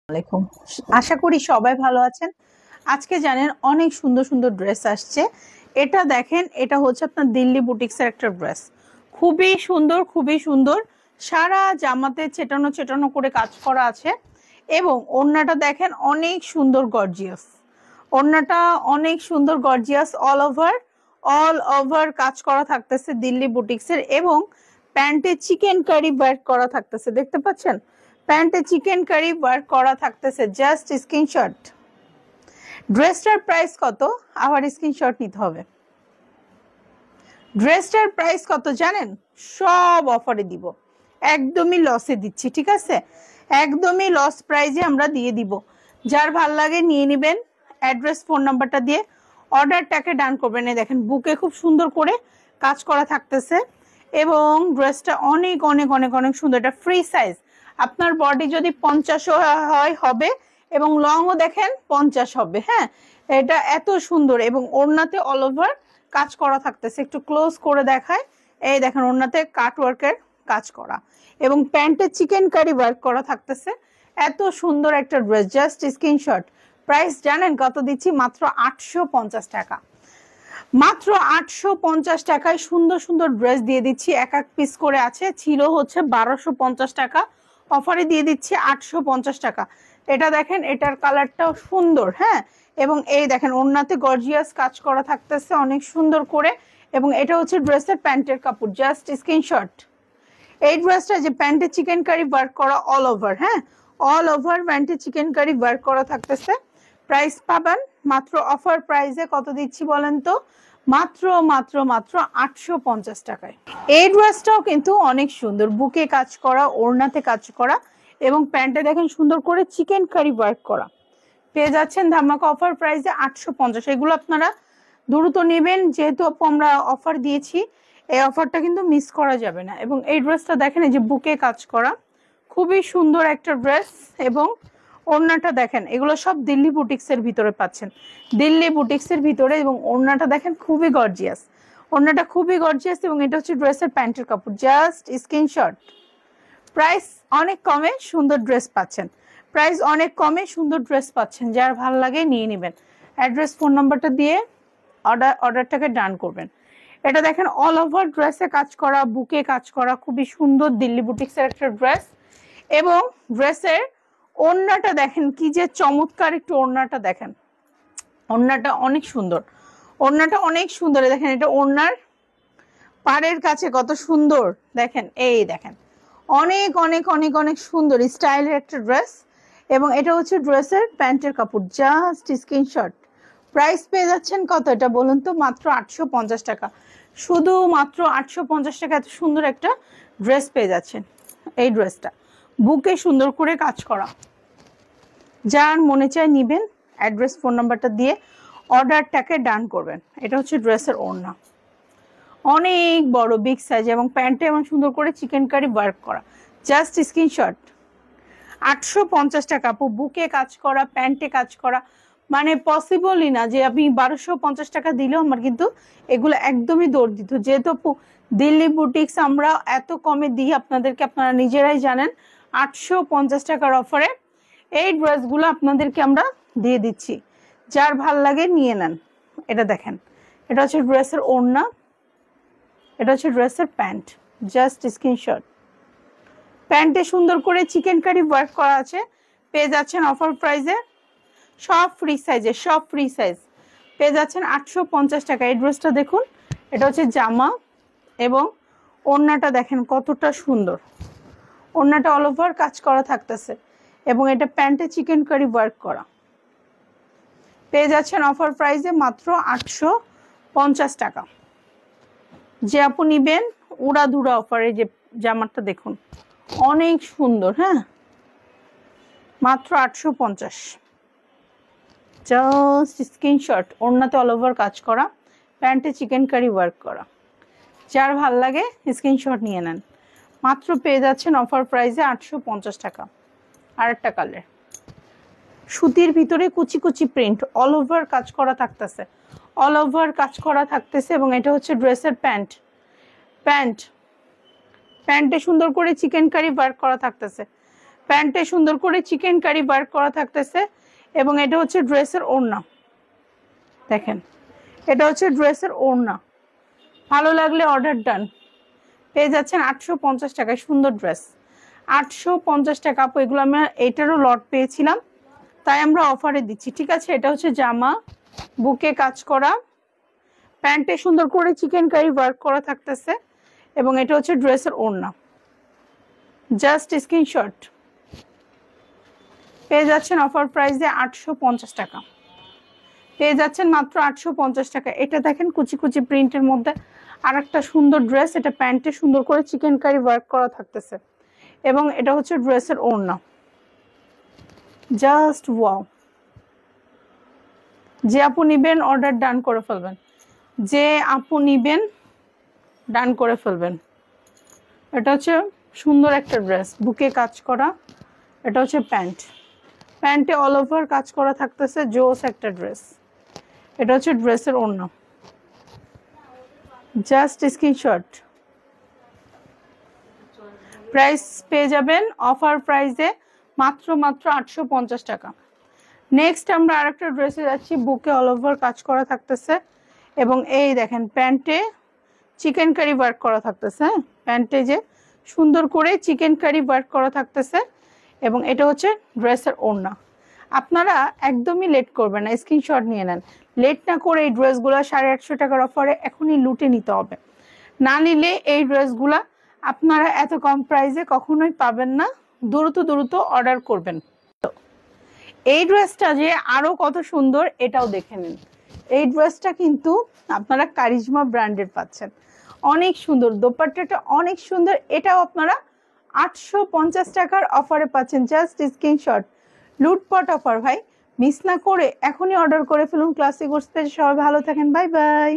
আলাইকুম। আশা করি সবাই ভালো আছেন। আজকে জানেন অনেক সুন্দর সুন্দর ড্রেস আসছে। এটা দেখেন, এটা হচ্ছে আপনার দিল্লি বুটিক্সের একটা ড্রেস। খুবই সুন্দর, খুবই সুন্দর। সারা জামাতে চেটানো চেটানো করে কাজ করা আছে এবং ওড়নাটা দেখেন অনেক সুন্দর গর্জিয়াস। ওড়নাটা অনেক সুন্দর গর্জিয়াস, অল ওভার কাজ করা থাকতেছে দিল্লি বুটিক্সের। এবং প্যান্টে চিকেন কারি ওয়ার্ক করা থাকতেছে, দেখতে পাচ্ছেন? প্যান্টে চিকেন কারি ওয়ার্ক করা থাকতেছে। Just screenshot. ড্রেসটার প্রাইস কত? আবার স্ক্রিনশট নিতে হবে। ড্রেসটার প্রাইস কত জানেন? সব অফারে দিব, একদমই লসে দিচ্ছি, ঠিক আছে? একদমই লস প্রাইজে আমরা দিয়ে দিব। যার ভাল লাগে নিয়ে নেবেন। অ্যাড্রেস, ফোন নাম্বারটা দিয়ে অর্ডারটাকে ডান করবেন। এই দেখেন বুকে খুব সুন্দর করে কাজ করা থাকতেছে এবং ড্রেসটা অনেক অনেক অনেক অনেক সুন্দর। এটা ফ্রি সাইজ। আপনার বডি যদি 50 হয় হবে এবং লংও দেখেন 50 হবে। হ্যাঁ, এটা এত সুন্দর এবং ওড়নাতে অল ওভার কাজ করা থাকতেছে। একটু ক্লোজ করে দেখায়। এই দেখেন ওড়নাতে কাট ওয়ার্কের কাজ করা এবং প্যান্টে চিকেন কারি ওয়ার্ক করা থাকতেছে। এত সুন্দর একটা ড্রেস। Just screenshot. প্রাইস জানেন কত দিচ্ছি? মাত্র 850 টাকা। মাত্র 850 টাকায় সুন্দর সুন্দর ড্রেস দিয়ে দিচ্ছি। এক এক পিস করে আছে, ছিল হচ্ছে 1250 টাকা, অফারে দিয়ে দিচ্ছি 850 টাকা। এটা দেখেন, এটার কালারটাও সুন্দর। হ্যাঁ, এবং এই দেখেন ওড়নাতে গর্জিয়াস কাজ করা থাকতেছে অনেক সুন্দর করে। এবং এটা হচ্ছে ড্রেসের প্যান্টের কাপড়। Just screenshot. এই ড্রেসটা যে প্যান্টে চিকেন কারি ওয়ার্ক করা অল ওভার। হ্যাঁ, অল ওভার প্যান্টে চিকেন কারি ওয়ার্ক করা থাকতেছে। প্রাইস পাবেন মাত্র অফার প্রাইসে। কত দিচ্ছি বলেন তো? মাত্র মাত্র মাত্র 850 টাকায়। এই ড্রেসটাও কিন্তু অনেক সুন্দর, বুকে কাজ করা, ওড়নাতে কাজ করা এবং প্যান্টে দেখেন সুন্দর করে চিকেন কারি ওয়ার্ক করা। পেয়ে যাচ্ছেন ধামাকা অফার প্রাইসে 850। এগুলো আপনারা দ্রুত নেবেন, যেহেতু আমরা অফার দিয়েছি। এই অফারটা কিন্তু মিস করা যাবে না। এবং এই ড্রেসটা দেখেন, এই যে বুকে কাজ করা, খুবই সুন্দর একটা ড্রেস। এবং ওড়নাটা দেখেন, এগুলো সব দিল্লি বুটিক্সের ভিতরে পাচ্ছেন, দিল্লি বুটিক্সের ভিতরে। এবং ওড়নাটা দেখেন খুবই গর্জিয়াস, ওড়নাটা খুবই গর্জিয়াস। এবং এটা হচ্ছে ড্রেসের প্যান্টের কাপড়। Just screenshot. প্রাইস অনেক কমে সুন্দর ড্রেস পাচ্ছেন, প্রাইস অনেক কমে সুন্দর ড্রেস পাচ্ছেন। যার ভালো লাগে নিয়ে নেবেন। অ্যাড্রেস, ফোন নাম্বারটা দিয়ে অর্ডারটাকে ডান করবেন। এটা দেখেন অল ওভার ড্রেসে কাজ করা, বুকে কাজ করা, খুবই সুন্দর দিল্লি বুটিক্সের একটা ড্রেস। এবং ড্রেসের ওড়নাটা দেখেন কি যে চমৎকার। একটু ওড়নাটা দেখেন, ওড়নাটা অনেক সুন্দর, ওড়নাটা অনেক সুন্দর। দেখেন এটা ওড়নার পাড়ের কাছে কত সুন্দর দেখেন। এই দেখেন অনেক অনেক অনেক অনেক সুন্দর স্টাইলের একটা ড্রেস। এবং এটা হচ্ছে ড্রেসের প্যান্টের কাপড়। Just screenshot. প্রাইস পেয়ে যাচ্ছেন কত এটা বলুন তো? মাত্র 850 টাকা। শুধু মাত্র 850 টাকা এত সুন্দর একটা ড্রেস পেয়ে যাচ্ছেন। এই ড্রেসটা বুকে সুন্দর করে কাজ করা। যার মনে চায় নিবেন। অ্যাড্রেস, ফোন নাম্বারটা দিয়ে অর্ডারটাকে ডান করবেন। এটা হচ্ছে ড্রেসের ওড়না, অনেক বড় বিগ সাইজ এবং প্যান্টে এবং সুন্দর করে চিকেন কারি ওয়ার্ক করা। Just screenshot. 850 টাকা। আপু বুকে কাজ করা, প্যান্টে কাজ করা, মানে পসিবলই না যে আপনি 1250 টাকা দিলেও আমার কিন্তু এগুলো একদমই দৌড় দিত। যেহেতু দিল্লি বুটিক্স আমরা এত কমে দিই আপনাদেরকে, আপনারা নিজেরাই জানেন। 850 টাকার অফারে এই ড্রেসগুলো আপনাদেরকে আমরা দিয়ে দিচ্ছি। যার ভাল লাগে নিয়ে নেন। এটা দেখেন, এটা হচ্ছে ড্রেসের ওড়না, এটা হচ্ছে ড্রেসের প্যান্ট। Just screenshot. প্যান্টে সুন্দর করে চিকেন কারি ওয়ার্ক করা আছে। পেয়ে যাচ্ছেন অফার প্রাইসে, সব ফ্রি সাইজে, সব ফ্রি সাইজ পেয়ে যাচ্ছেন 850 টাকা। এই ড্রেসটা দেখুন, এটা হচ্ছে জামা এবং ওড়নাটা দেখেন কতটা সুন্দর। ওড়নাটা অল ওভার কাজ করা থাকতেছে এবং এটা প্যান্টে চিকেন কারি ওয়ার্ক করা। পেয়ে যাচ্ছেন অফার প্রাইসে মাত্র 850 টাকা। যে আপু নিবেন উড়াধুরা অফারে যে জামাটা দেখুন অনেক সুন্দর। হ্যাঁ, মাত্র 850। Just screenshot. ওড়নাতে অল ওভার কাজ করা, প্যান্টে চিকেন কারি ওয়ার্ক করা। যার ভাল লাগে স্ক্রিনশট নিয়ে নেন। মাত্র পেয়ে যাচ্ছেন অফার প্রাইসে 850 টাকা। আর একটা কালার, সুতির ভিতরে কুচি কুচি প্রিন্ট, অল ওভার কাজ করা থাকতেছে, অল ওভার কাজ করা থাকতেছে। এবং এটা হচ্ছে ড্রেসের প্যান্ট। প্যান্টে সুন্দর করে চিকেন কারি ওয়ার্ক করা থাকতেছে। প্যান্টে সুন্দর করে চিকেন কারি ওয়ার্ক করা থাকতেছে এবং এটা হচ্ছে ড্রেসের ওড়না। দেখেন এটা হচ্ছে ড্রেসের ওড়না। ভালো লাগলে অর্ডার ডান। পেয়ে যাচ্ছেন 850 টাকায় সুন্দর ড্রেস। 850 টাকা আপু। এগুলো আমরা এটারও লট পেয়েছিলাম, তাই আমরা অফারে দিচ্ছি, ঠিক আছে? এটা হচ্ছে জামা, বুকে কাজ করা, প্যান্টে সুন্দর করে চিকেন কারি ওয়ার্ক করা থাকতেছে এবং এটা হচ্ছে ড্রেসের ওড়না। Just screenshot. পেয়ে যাচ্ছেন অফার প্রাইসে 850 টাকা। পেয়ে যাচ্ছেন মাত্র 850 টাকা। এটা দেখেন কুচি কুচি প্রিন্টের মধ্যে আর একটা সুন্দর ড্রেস। এটা প্যান্টে সুন্দর করে চিকেন কারি ওয়ার্ক করা থাকতেছে এবং এটা হচ্ছে ড্রেসের ওড়না। Just wow. যে আপু নিবেন অর্ডার ডান করে ফেলবেন। যে আপু নিবেন ডান করে ফেলবেন। এটা হচ্ছে সুন্দর একটা ড্রেস, বুকে কাজ করা। এটা হচ্ছে প্যান্ট, প্যান্টে অল ওভার কাজ করা থাকতেছে, জোস একটা ড্রেস। এটা হচ্ছে ড্রেসের ওড়না। Just screenshot. প্রাইস পেয়ে যাবেন অফার প্রাইসে মাত্র 850 টাকা। নেক্সট আমরা আরেকটা ড্রেসে যাচ্ছি, বুকে অল ওভার কাজ করা থাকতেছে এবং এই দেখেন প্যান্টে চিকেন কারি ওয়ার্ক করা থাকতেছে। হ্যাঁ, প্যান্টে যে সুন্দর করে চিকেন কারি ওয়ার্ক করা থাকতেছে এবং এটা হচ্ছে ড্রেসের ওড়না। আপনারা একদমই লেট করবেন না, স্ক্রিনশট নিয়ে নেন। লেট না করে এই ড্রেসগুলো 850 টাকার অফারে এখনই লুটে নিতে হবে। না নিলে এই ড্রেসগুলা আপনারা এত কম প্রাইসে কখনোই পাবেন না। দ্রুত দ্রুত অর্ডার করবেন। এই ড্রেসটা যে আরো কত সুন্দর এটাও দেখে নিন। এই ড্রেসটা কিন্তু আপনারা কারিজমা ব্র্যান্ডের পাচ্ছেন। অনেক সুন্দর, দোপাট্টাটা অনেক সুন্দর। এটাও আপনারা 850 টাকার অফারে পাচ্ছেন। Just screenshot. লুটপাট অফার ভাই, মিস না করে এখনই অর্ডার করে ফেলুন। ক্লাসিক ওয়ার্স পেজে সবাই ভালো থাকেন। Bye bye.